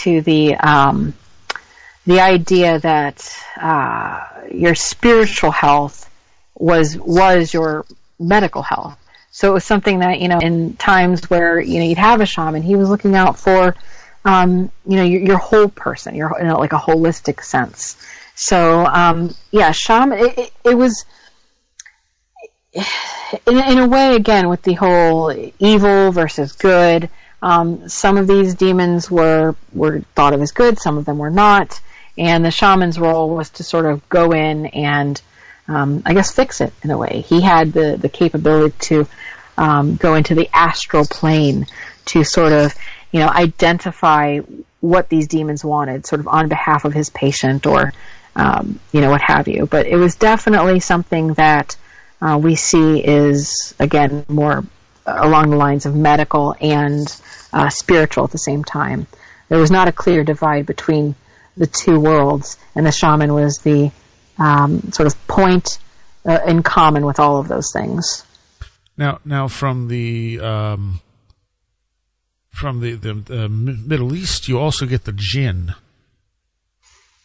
to the idea that your spiritual health was your medical health. So it was something that, in times where, you'd have a shaman, he was looking out for, your whole person, like a holistic sense. So, shaman, it was, in a way, again, with the whole evil versus good, some of these demons were thought of as good, some of them were not, and the shaman's role was to sort of go in and, fix it in a way. He had the capability to go into the astral plane to sort of, identify what these demons wanted, sort of on behalf of his patient or, what have you. But it was definitely something that we see is, again, more along the lines of medical and spiritual at the same time. There was not a clear divide between the two worlds, and the shaman was the sort of point in common with all of those things. Now, from the Middle East, you also get the jinn.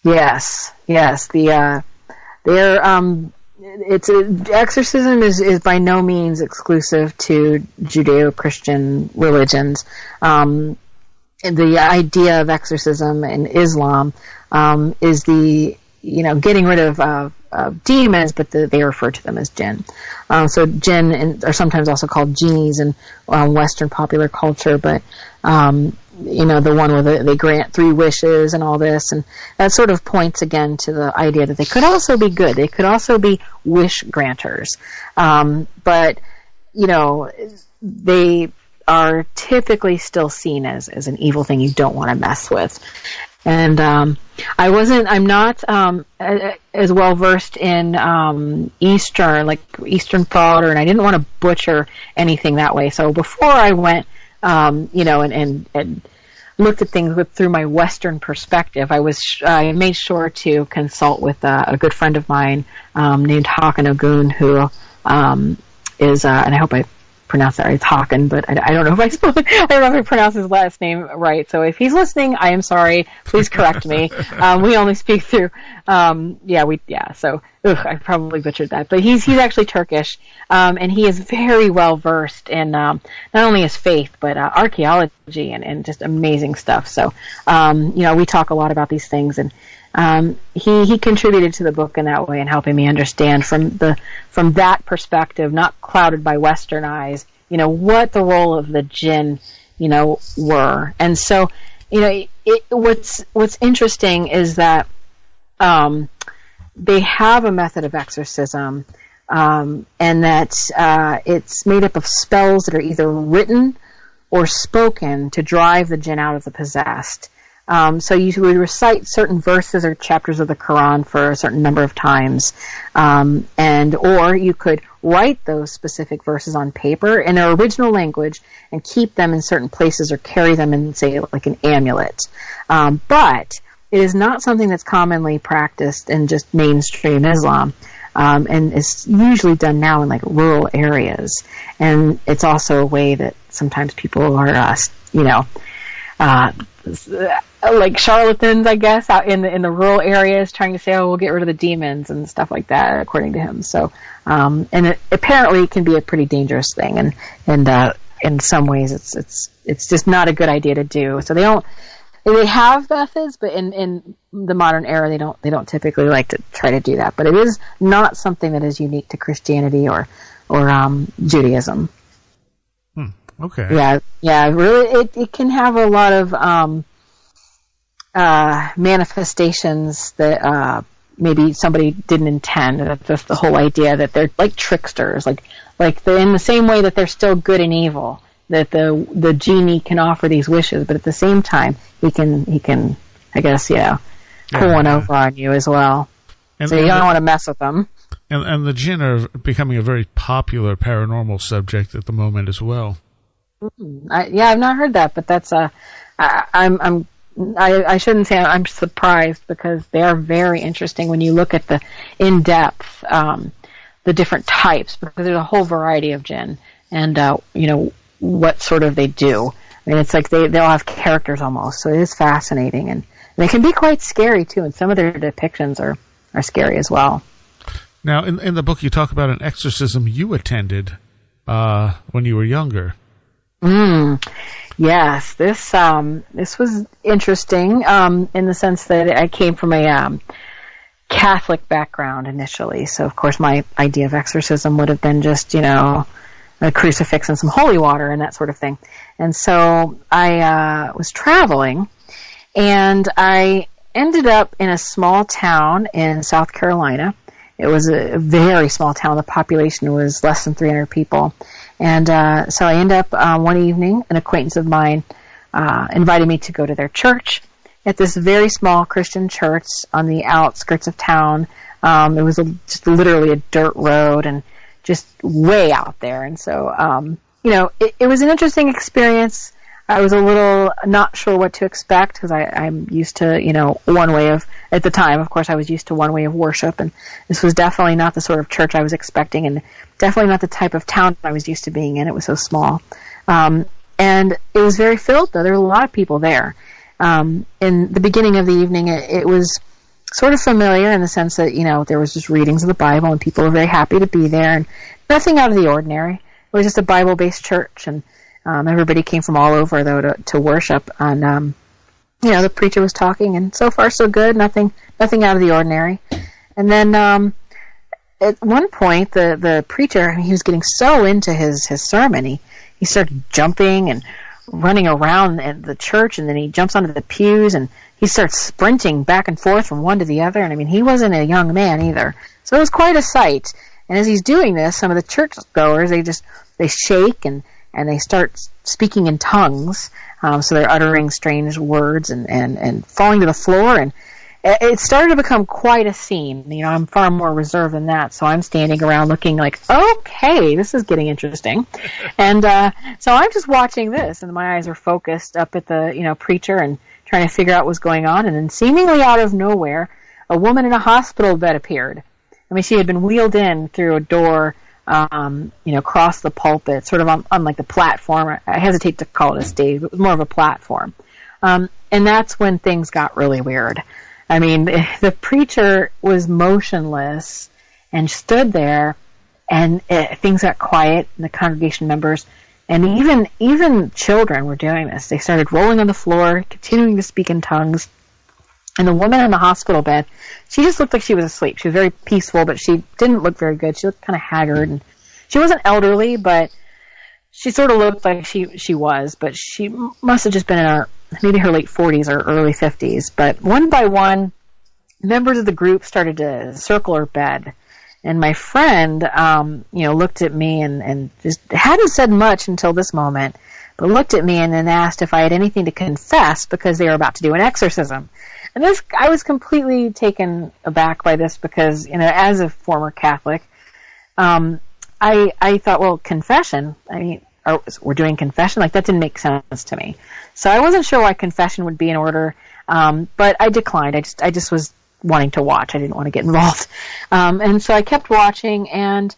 Yes. Exorcism is by no means exclusive to Judeo-Christian religions. The idea of exorcism in Islam is the getting rid of demons, but they refer to them as jinn. So jinn are sometimes also called genies in Western popular culture, but the one where they grant 3 wishes and all this, and that sort of points again to the idea that they could also be good. They could also be wish granters. But they are typically still seen as an evil thing you don't want to mess with. And I'm not as well versed in Eastern thought, and I didn't want to butcher anything that way. So before I went, and looked at things through my Western perspective, I made sure to consult with a good friend of mine named Hakan Ogun, who is, and I hope I pronounced that right, it's Hakan, but I don't know if I pronounced his last name right. So if he's listening, I am sorry. Please correct me. We only speak through, so I probably butchered that. But he's actually Turkish, and he is very well versed in not only his faith, but archaeology and just amazing stuff. So, we talk a lot about these things, and he contributed to the book in that way and helping me understand from that perspective, not clouded by Western eyes, what the role of the jinn, were. And so, what's interesting is that they have a method of exorcism, and that it's made up of spells that are either written or spoken to drive the jinn out of the possessed. So you would recite certain verses or chapters of the Quran for a certain number of times, or you could write those specific verses on paper in their original language and keep them in certain places or carry them in, say, like an amulet. But it is not something that's commonly practiced in just mainstream Islam, and it's usually done now in like rural areas. And it's also a way that sometimes people are, like charlatans, I guess, out in the rural areas, trying to say, "Oh, we'll get rid of the demons" and stuff like that, according to him. So, and apparently, it can be a pretty dangerous thing, and in some ways, it's just not a good idea to do. So they have methods, but in the modern era, they don't typically like to try to do that. But it is not something that is unique to Christianity or Judaism. Okay. Yeah. Really, it can have a lot of manifestations that maybe somebody didn't intend. That's just the whole idea that they're like tricksters, like they're in the same way that they're still good and evil. That the genie can offer these wishes, but at the same time, he can, I guess, pull one over on you as well. So you don't want to mess with them. And the jinn are becoming a very popular paranormal subject at the moment as well. I've not heard that, but that's I shouldn't say I'm surprised, because they are very interesting when you look at the in-depth, the different types, because there's a whole variety of jinn, and what sort of they do. I mean, it's like they all have characters almost, so it is fascinating, and they can be quite scary too, and some of their depictions are scary as well. Now, in the book, you talk about an exorcism you attended when you were younger. Yes, this was interesting in the sense that I came from a Catholic background initially, so of course my idea of exorcism would have been just, a crucifix and some holy water and that sort of thing. And so I was traveling, and I ended up in a small town in South Carolina. It was a very small town. The population was less than 300 people. And so I ended up one evening, an acquaintance of mine invited me to go to their church at this very small Christian church on the outskirts of town. It was just literally a dirt road and just way out there. And so, it was an interesting experience. I was a little not sure what to expect because I'm used to, one way of, at the time, of course, I was used to one way of worship, and this was definitely not the sort of church I was expecting, and definitely not the type of town I was used to being in. It was so small. And it was very filled, though. There were a lot of people there. In the beginning of the evening, it was sort of familiar in the sense that, there was just readings of the Bible, and people were very happy to be there, and nothing out of the ordinary. It was just a Bible-based church, and everybody came from all over, though, to worship. And, the preacher was talking, and so far so good, nothing out of the ordinary. And then at one point, the preacher, he was getting so into his sermon, he started jumping and running around the church, and then he jumps onto the pews, and he starts sprinting back and forth from one to the other. And, I mean, he wasn't a young man either. So it was quite a sight. And as he's doing this, some of the churchgoers, they shake and they start speaking in tongues. So they're uttering strange words and falling to the floor. And it started to become quite a scene. I'm far more reserved than that. So I'm standing around looking like, okay, this is getting interesting. And so I'm just watching this, and my eyes are focused up at the, preacher and trying to figure out what's going on. And then seemingly out of nowhere, a woman in a hospital bed appeared. I mean, she had been wheeled in through a door, across the pulpit, sort of on like the platform. I hesitate to call it a stage, but it was more of a platform. And that's when things got really weird. I mean, the preacher was motionless and stood there, and things got quiet, and the congregation members, and even children were doing this. They started rolling on the floor, continuing to speak in tongues. And the woman in the hospital bed, she just looked like she was asleep. She was very peaceful, but she didn't look very good. She looked kind of haggard, and she wasn't elderly, but she sort of looked like she was. But she must have just been in maybe her late 40s or early 50s. But one by one, members of the group started to circle her bed. And my friend, looked at me and just hadn't said much until this moment, but looked at me and then asked if I had anything to confess because they were about to do an exorcism. And I was completely taken aback by this because, as a former Catholic, I thought, well, confession, I mean, we're doing confession? Like, that didn't make sense to me. So I wasn't sure why confession would be in order, but I declined. I just was wanting to watch. I didn't want to get involved. And so I kept watching, and,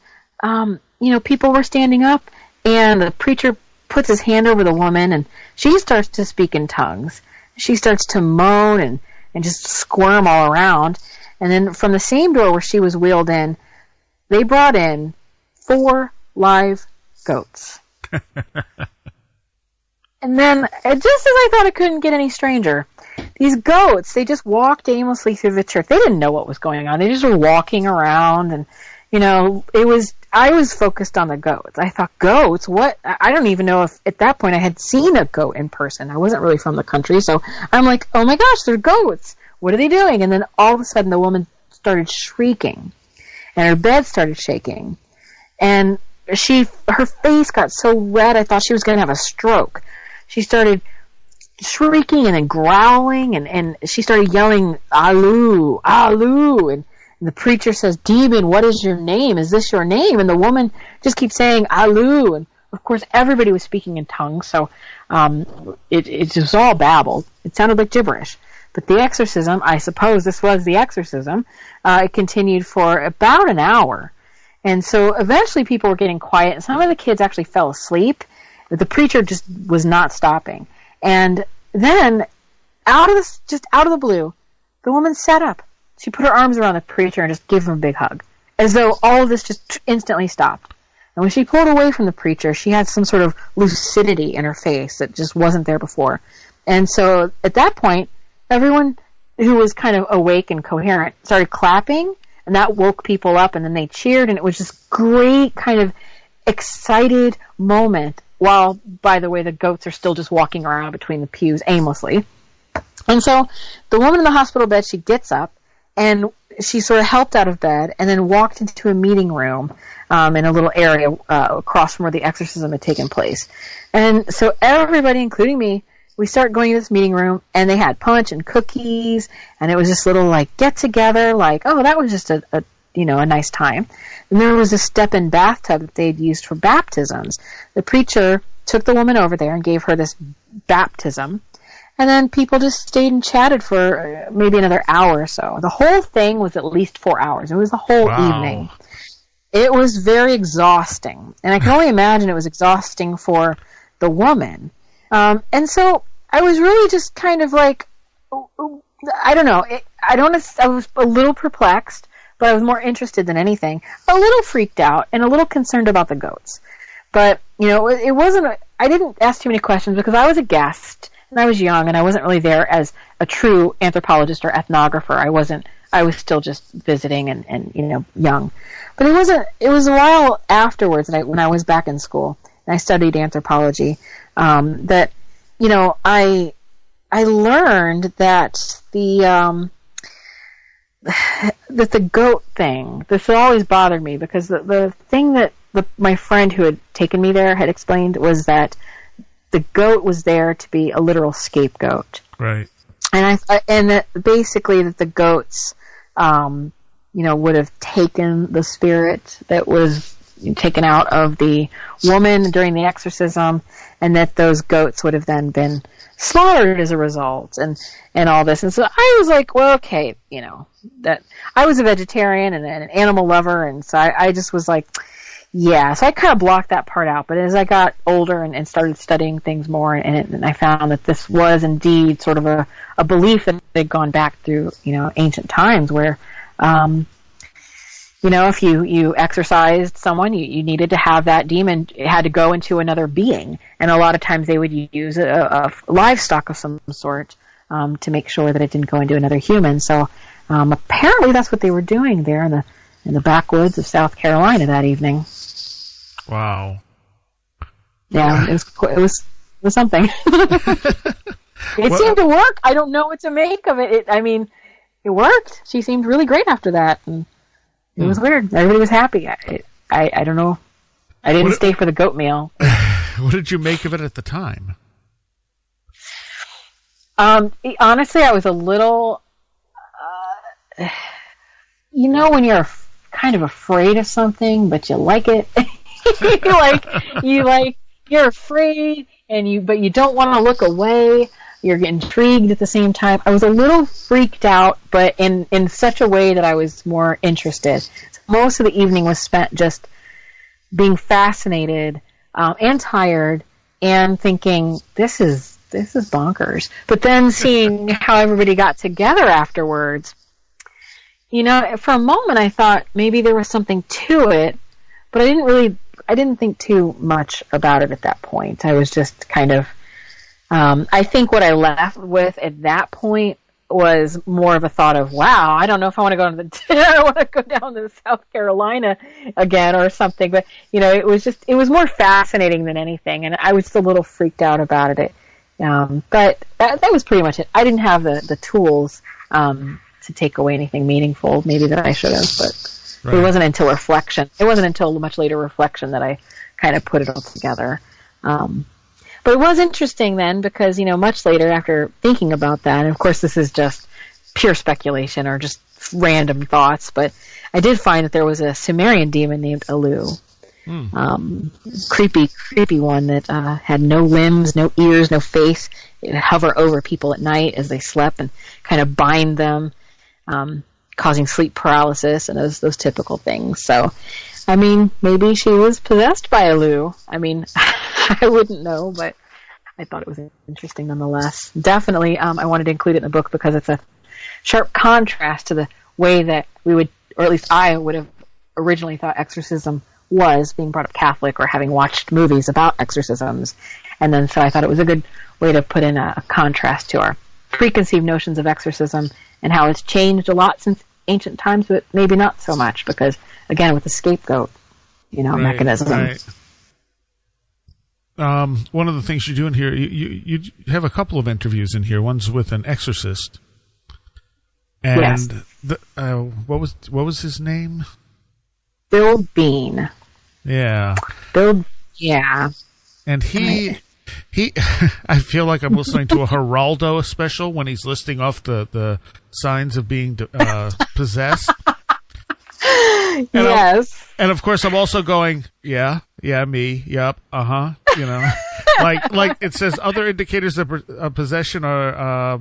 people were standing up, and the preacher puts his hand over the woman, and she starts to speak in tongues. She starts to moan and just squirm all around. And then from the same door where she was wheeled in, they brought in 4 live goats. And then, just as I thought it couldn't get any stranger, these goats, they just walked aimlessly through the church. They didn't know what was going on. They just were walking around, and, I was focused on the goats. I thought, goats? What? I don't even know if at that point I had seen a goat in person. I wasn't really from the country, so I'm like, oh my gosh, they're goats. What are they doing? And then all of a sudden the woman started shrieking, and her bed started shaking, and her face got so red I thought she was going to have a stroke. She started shrieking and then growling, and she started yelling, Alu, Alu, and the preacher says, demon, what is your name? Is this your name? And the woman just keeps saying, Alu. And, of course, everybody was speaking in tongues, so it was all babbled. It sounded like gibberish. But the exorcism, I suppose this was the exorcism, it continued for about an hour. And so eventually people were getting quiet, and some of the kids actually fell asleep. But the preacher just was not stopping. And then, out of the blue, the woman sat up. She put her arms around the preacher and just gave him a big hug, as though all of this just instantly stopped. And when she pulled away from the preacher, she had some sort of lucidity in her face that just wasn't there before. And so at that point, everyone who was kind of awake and coherent started clapping, and that woke people up, and then they cheered, and it was this great kind of excited moment, while, by the way, the goats are still just walking around between the pews aimlessly. And so the woman in the hospital bed, she gets up, and she sort of helped out of bed and then walked into a meeting room in a little area across from where the exorcism had taken place. And so everybody, including me, we start going to this meeting room, and they had punch and cookies, and it was this little, like, get-together, like, oh, that was just a nice time. And there was a step-in bathtub that they'd used for baptisms. The preacher took the woman over there and gave her this baptism, and then people just stayed and chatted for maybe another hour or so. The whole thing was at least 4 hours. It was the whole evening. It was very exhausting, and I can only imagine it was exhausting for the woman. And so I was really just kind of like, I don't know. I was a little perplexed, but I was more interested than anything. A little freaked out and a little concerned about the goats. But, it wasn't, I didn't ask too many questions because I was a guest and I was young and I wasn't really there as a true anthropologist or ethnographer. I was still just visiting and young. But it was a while afterwards when I was back in school and I studied anthropology, that, I learned that the goat thing, this always bothered me because the thing that my friend who had taken me there had explained was that the goat was there to be a literal scapegoat. Right. And that basically that the goats, would have taken the spirit that was taken out of the woman during the exorcism, and that those goats would have then been slaughtered as a result, and all this. And so I was like, well, okay, that I was a vegetarian and an animal lover, and so I just was like, yeah. So I kind of blocked that part out. But as I got older and started studying things more, and I found that this was indeed sort of a belief that had gone back through, ancient times where, if you exorcised someone, you needed to have that demon, it had to go into another being. And a lot of times they would use a livestock of some sort to make sure that it didn't go into another human. So apparently that's what they were doing there in the backwoods of South Carolina that evening. Wow. Yeah, it was something. It seemed to work. I don't know what to make of it. It worked. She seemed really great after that. And it was weird. Everybody was happy. I don't know. I didn't stay for the goat meal. What did you make of it at the time? Honestly, I was a little, when you're kind of afraid of something, but you like it. You're afraid, but you don't want to look away. You're intrigued at the same time. I was a little freaked out, but in such a way that I was more interested. So most of the evening was spent just being fascinated and tired and thinking, this is bonkers. But then seeing how everybody got together afterwards, for a moment I thought maybe there was something to it, but I didn't think too much about it at that point. I was just kind of, I think what I left with at that point was more of a thought of, wow, I don't know if I want to go I want to go down to South Carolina again or something. But, it was more fascinating than anything. And I was a little freaked out about it. But that was pretty much it. I didn't have the tools to take away anything meaningful, maybe that I should have, but right. It wasn't until reflection. It wasn't until much later reflection that I kind of put it all together. But it was interesting then because, much later after thinking about that, and of course this is just pure speculation or just random thoughts, but I did find that there was a Sumerian demon named Alu. Creepy one that had no limbs, no ears, no face. It would hover over people at night as they slept and kind of bind them, causing sleep paralysis and those typical things. So I mean, maybe she was possessed by a Lou. I mean, I wouldn't know, but I thought it was interesting nonetheless. Definitely, I wanted to include it in the book because it's a sharp contrast to the way that we would, or at least I would have originally thought exorcism was, being brought up Catholic or having watched movies about exorcisms. And then so I thought it was a good way to put in a contrast to our preconceived notions of exorcism and how it's changed a lot since ancient times, but maybe not so much because, again, with the scapegoat, mechanism. Right. One of the things you do in here, you have a couple of interviews in here. One's with an exorcist, and yes. What was his name? Bill Bean. Yeah. Bill. Yeah. And he. I feel like I'm listening to a Geraldo special when he's listing off the signs of being possessed. And yes. And of course, I'm also going, yeah, me, yep, like it says other indicators of possession are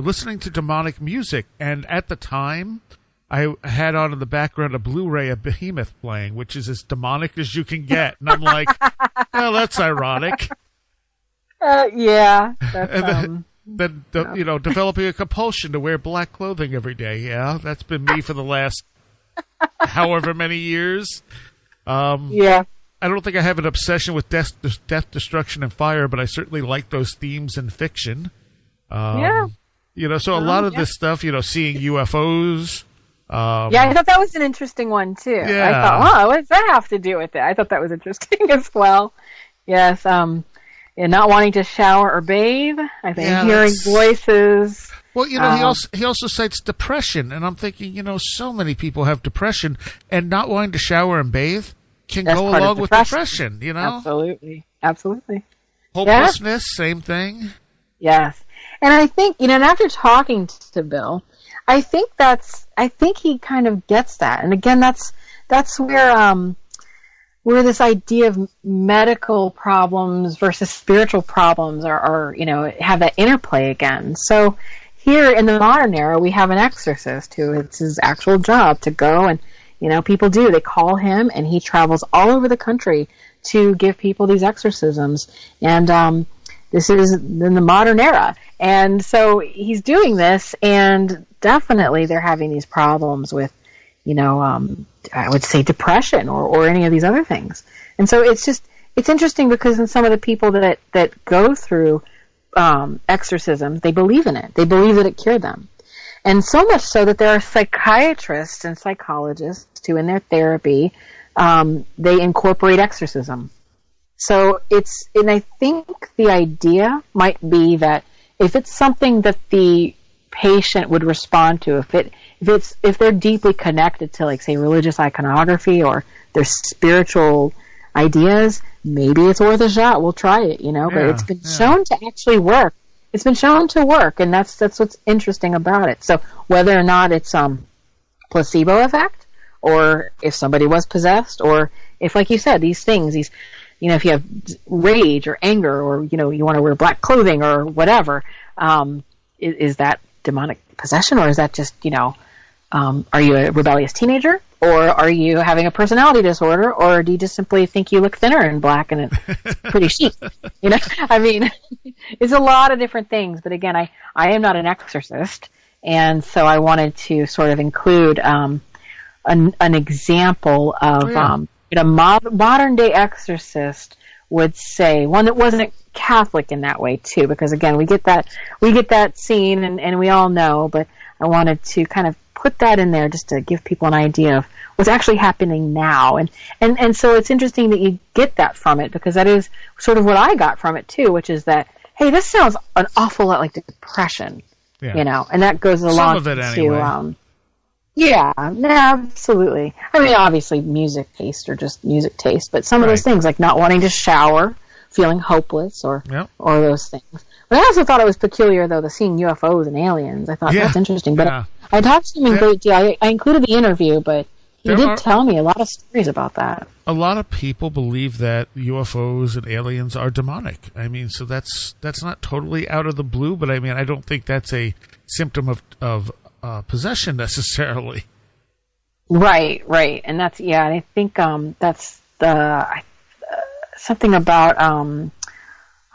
listening to demonic music. And at the time, I had on in the background a Blu-ray of Behemoth playing, which is as demonic as you can get. And I'm like, well, that's ironic. Yeah. And then developing a compulsion to wear black clothing every day. Yeah, that's been me for the last however many years. Yeah. I don't think I have an obsession with death, destruction, and fire, but I certainly like those themes in fiction. Yeah. So a lot of this stuff, seeing UFOs. Yeah, I thought that was an interesting one, too. Yeah. I thought, what does that have to do with it? I thought that was interesting as well. Yes, and not wanting to shower or bathe. I think hearing voices. Well, he also cites depression, and I'm thinking, so many people have depression, and not wanting to shower and bathe can go along with depression. Absolutely. Hopelessness, same thing. Yes, and I think and after talking to Bill, I think he kind of gets that, and again, that's where this idea of medical problems versus spiritual problems are have that interplay again. So here in the modern era, we have an exorcist who it's his actual job to go and, people they call him and he travels all over the country to give people these exorcisms. And this is in the modern era. And so he's doing this, and definitely they're having these problems with, I would say depression or any of these other things. And so it's interesting because in some of the people that go through exorcisms, they believe in it. They believe that it cured them. And so much so that there are psychiatrists and psychologists who in their therapy, they incorporate exorcism. So and I think the idea might be that if it's something that the patient would respond to, if they're deeply connected to, like, say, religious iconography or their spiritual ideas, maybe it's worth a shot. We'll try it, but it's been shown to actually work. It's been shown to work, and that's what's interesting about it. So whether or not it's placebo effect, or if somebody was possessed, or if, like you said, these things, if you have rage or anger, or you want to wear black clothing or whatever, is that demonic possession, or is that just are you a rebellious teenager, or are you having a personality disorder, or do you just simply think you look thinner in black and it's pretty chic? I mean, it's a lot of different things. But again, I am not an exorcist, and so I wanted to sort of include an example of a modern day exorcist would say, one that wasn't Catholic in that way too, because again, we get that scene and we all know, but I wanted to kind of put that in there just to give people an idea of what's actually happening now. And so it's interesting that you get that from it, because that is sort of what I got from it too, which is that, hey, this sounds an awful lot like depression, and that goes along some of it anyway. Yeah, absolutely. I mean, obviously music taste or just music taste, but some of those things, like not wanting to shower, feeling hopeless, or those things. But I also thought it was peculiar, though, the seeing UFOs and aliens. I thought that's interesting. But I talked to him in great deal. I included the interview, but he did tell me a lot of stories about that. A lot of people believe that UFOs and aliens are demonic. I mean, so that's not totally out of the blue, but I mean, I don't think that's a symptom of possession necessarily. Right, and that's and I think that's something about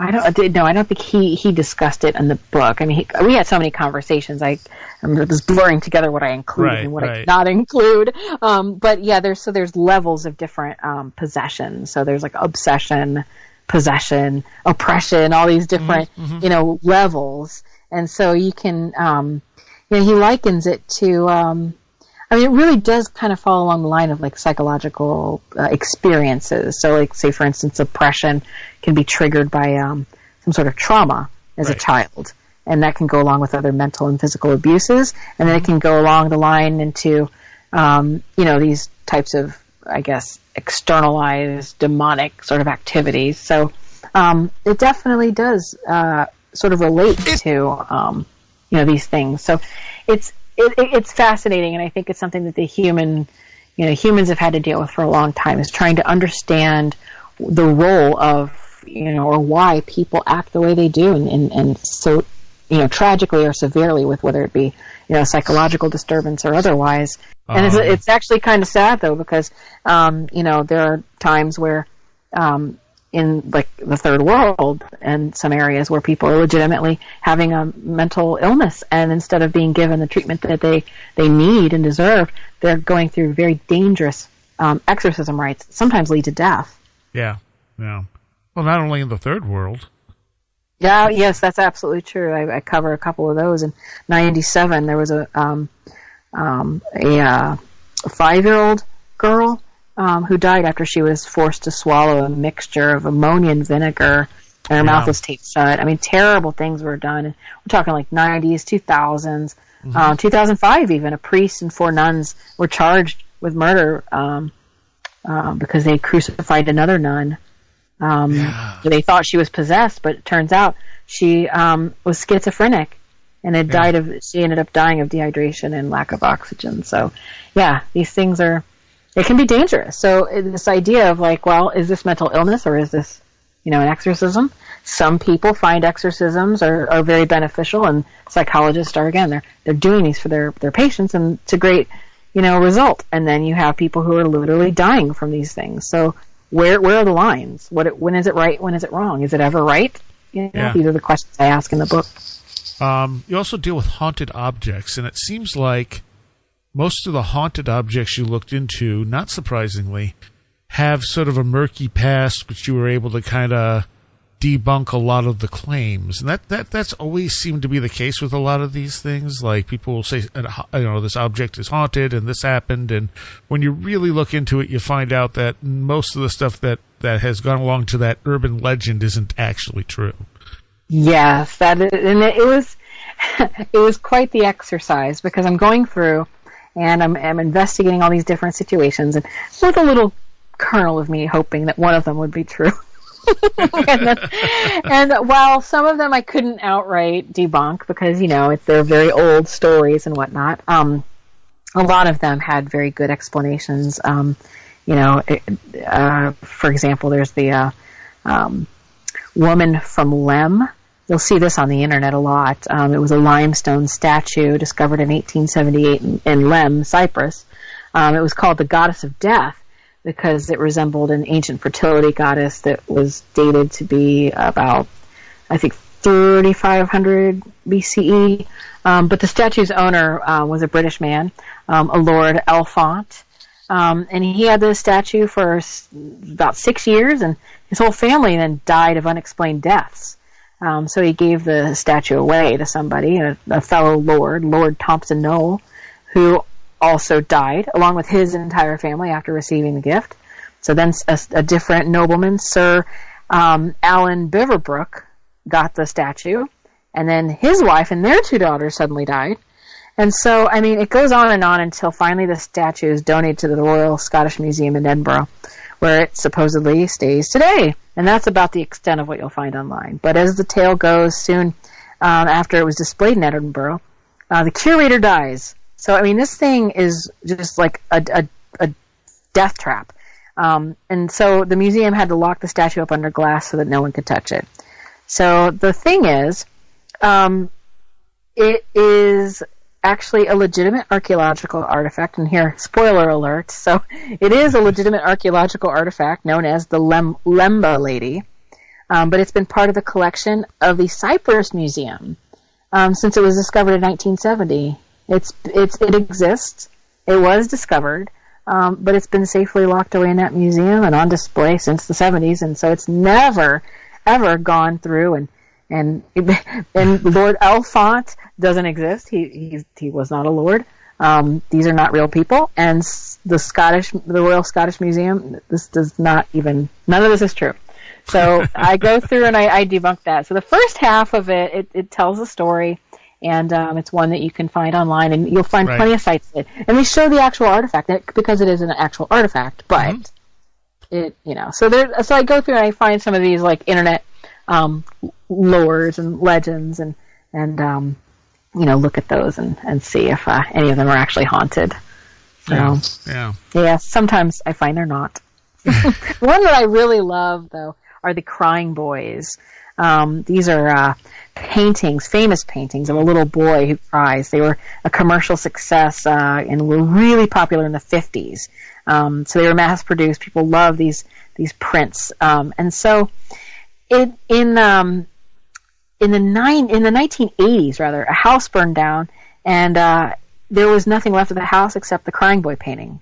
I don't think he discussed it in the book. I mean, we had so many conversations. I was blurring together what I included and what I did not include. But yeah, there's levels of different possessions. So there's like obsession, possession, oppression, all these different levels. And so you can he likens it to. I mean, it really does kind of fall along the line of like psychological experiences. So, like, say, for instance, oppression can be triggered by some sort of trauma as a child, and that can go along with other mental and physical abuses, and then it can go along the line into, these types of, I guess, externalized demonic sort of activities. So, it definitely does sort of relate to, these things. So, it's fascinating, and I think it's something that humans have had to deal with for a long time, is trying to understand the role of, or why people act the way they do, and so, tragically or severely, with whether it be, psychological disturbance or otherwise. And it's actually kind of sad, though, because, there are times where, in like the third world and some areas where people are legitimately having a mental illness, and instead of being given the treatment that they need and deserve, they're going through very dangerous exorcism rites, sometimes lead to death. Yeah. Well, not only in the third world. Yeah, yes, that's absolutely true. I cover a couple of those. In '97, there was a 5-year-old girl who died after she was forced to swallow a mixture of ammonia and vinegar, and her mouth was taped shut. I mean, terrible things were done. And we're talking like '90s, 2000s, 2005 even. A priest and 4 nuns were charged with murder because they crucified another nun. They thought she was possessed, but it turns out she was schizophrenic, and she ended up dying of dehydration and lack of oxygen. So, yeah, these things it can be dangerous. So this idea of like, well, is this mental illness or is this, an exorcism? Some people find exorcisms are very beneficial, and psychologists are, again, they're doing these for their patients, and it's a great, result. And then you have people who are literally dying from these things. So where are the lines? When is it right? When is it wrong? Is it ever right? These are the questions I ask in the book. You also deal with haunted objects, and it seems like most of the haunted objects you looked into, not surprisingly, have sort of a murky past, which you were able to kind of debunk a lot of the claims. And that's always seemed to be the case with a lot of these things. Like, people will say, this object is haunted and this happened. And when you really look into it, you find out that most of the stuff that has gone along to that urban legend isn't actually true. Yes, and it was it was quite the exercise, because I'm going through and I'm investigating all these different situations, and with a little kernel of me hoping that one of them would be true. and while some of them I couldn't outright debunk, because they're very old stories and whatnot, a lot of them had very good explanations. For example, there's the woman from Lem. You'll see this on the internet a lot. It was a limestone statue discovered in 1878 in Lem, Cyprus. It was called the Goddess of Death because it resembled an ancient fertility goddess that was dated to be about, I think, 3500 BCE. But the statue's owner was a British man, a Lord Elfont. And he had the statue for about 6 years, and his whole family then died of unexplained deaths. So he gave the statue away to somebody, a fellow Lord Thompson Knoll, who also died, along with his entire family, after receiving the gift. So then a different nobleman, Sir Alan Beaverbrook, got the statue, and then his wife and their 2 daughters suddenly died. And so, I mean, it goes on until finally the statue is donated to the Royal Scottish Museum in Edinburgh, where it supposedly stays today. And that's about the extent of what you'll find online. But as the tale goes, soon after it was displayed in Edinburgh, the curator dies. So, I mean, this thing is just like a death trap. And so the museum had to lock the statue up under glass so that no one could touch it. So the thing is, it is actually a legitimate archaeological artifact, and here, spoiler alert, so it is a legitimate archaeological artifact known as the Lemba Lady, but it's been part of the collection of the Cyprus Museum since it was discovered in 1970. It exists. It was discovered, but it's been safely locked away in that museum and on display since the 70s, and so it's never, ever gone through and Lord Elfont doesn't exist. He was not a lord. These are not real people. And the Royal Scottish Museum, this does not even, none of this is true. So I go through and I debunk that. So the first half of it tells a story, and it's one that you can find online, and you'll find plenty of sites. And they show the actual artifact because it is an actual artifact. But so I go through and I find some of these like internet lores and legends and look at those and see if any of them are actually haunted. So, yeah. Sometimes I find they're not. One that I really love though are the Crying Boys. These are paintings, famous paintings of a little boy who cries. They were a commercial success and were really popular in the 50s. So they were mass produced. People love these prints, and so. In the 1980s, rather, a house burned down, and there was nothing left of the house except the Crying Boy painting.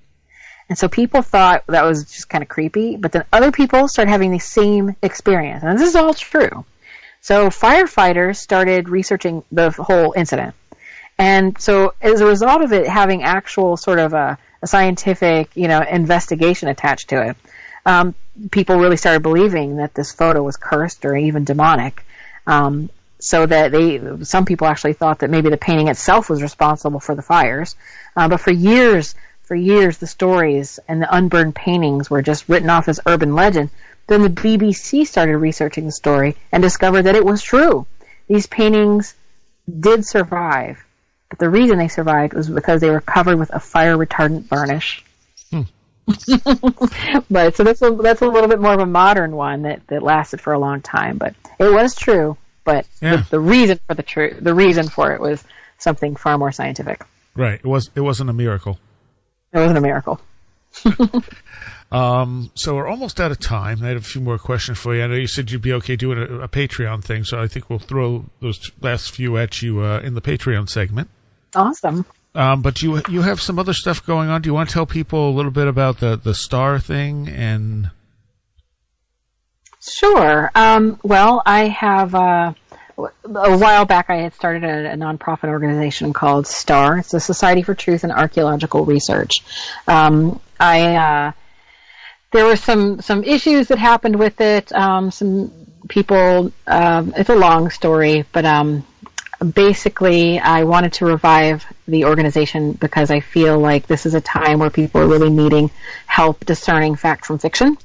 And so people thought that was just kind of creepy, but then other people started having the same experience. And this is all true. So firefighters started researching the whole incident. And so as a result of it having actual sort of a scientific, investigation attached to it, people really started believing that this photo was cursed or even demonic. So that some people actually thought that maybe the painting itself was responsible for the fires. But for years, the stories and the unburned paintings were just written off as urban legend. Then the BBC started researching the story and discovered that it was true. These paintings did survive, but the reason they survived was because they were covered with a fire-retardant varnish. But so that's a little bit more of a modern one that lasted for a long time. But it was true. But the reason for it was something far more scientific. Right. It wasn't a miracle. It wasn't a miracle. So we're almost out of time. I had a few more questions for you. I know you said you'd be okay doing a Patreon thing, so I think we'll throw those last few at you in the Patreon segment. Awesome. But you have some other stuff going on. Do you want to tell people a little bit about the star thing? And Sure. Well, I have a while back I had started a nonprofit organization called STAR. It's the Society for Truth and Archaeological Research. There were some issues that happened with it. Some people. It's a long story, but basically, I wanted to revive the organization because I feel like this is a time where people are really needing help discerning fact from fiction.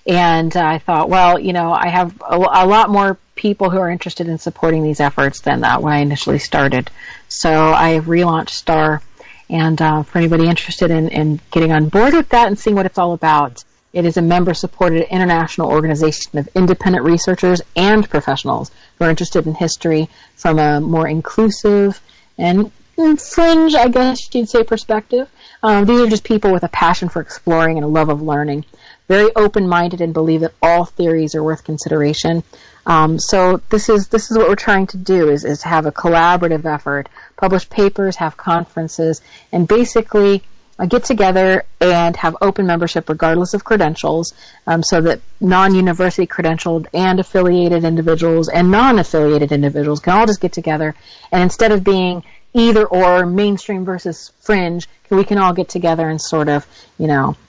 And I thought, well, I have a lot more people who are interested in supporting these efforts than when I initially started. So I relaunched STAR. And for anybody interested in getting on board with that and seeing what it's all about, it is a member-supported international organization of independent researchers and professionals who are interested in history from a more inclusive and fringe, I guess you'd say, perspective. These are just people with a passion for exploring and a love of learning. Very open-minded and believe that all theories are worth consideration. So this is what we're trying to do is have a collaborative effort, publish papers, have conferences, and basically get together and have open membership regardless of credentials, so that non-university credentialed and affiliated individuals and non-affiliated individuals can all just get together, and instead of being either or, mainstream versus fringe, we can all get together and sort of,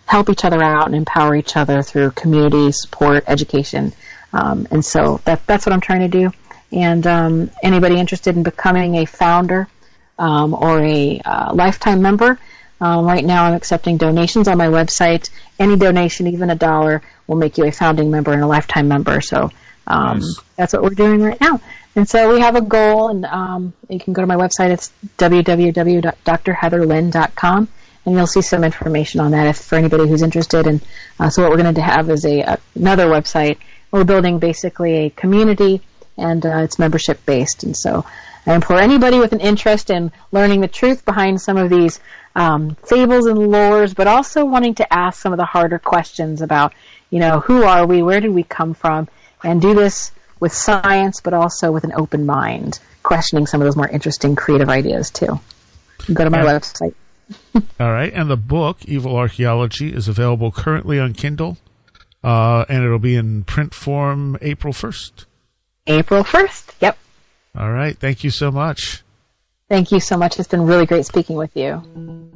help each other out and empower each other through community support, education. And so that's what I'm trying to do. And anybody interested in becoming a founder or a lifetime member, right now I'm accepting donations on my website. Any donation, even $1, will make you a founding member and a lifetime member. So nice. That's what we're doing right now. And so we have a goal, and you can go to my website. It's www.drheatherlynn.com, and you'll see some information on that for anybody who's interested. And so what we're going to have is another website. We're building basically a community, and it's membership-based. And so I implore anybody with an interest in learning the truth behind some of these fables and lores, but also wanting to ask some of the harder questions about, who are we, where did we come from, and do this with science, but also with an open mind, questioning some of those more interesting creative ideas too. Go to my website. All right, and the book, Evil Archaeology, is available currently on Kindle, and it'll be in print form April 1st. April 1st, yep. All right, thank you so much. Thank you so much. It's been really great speaking with you.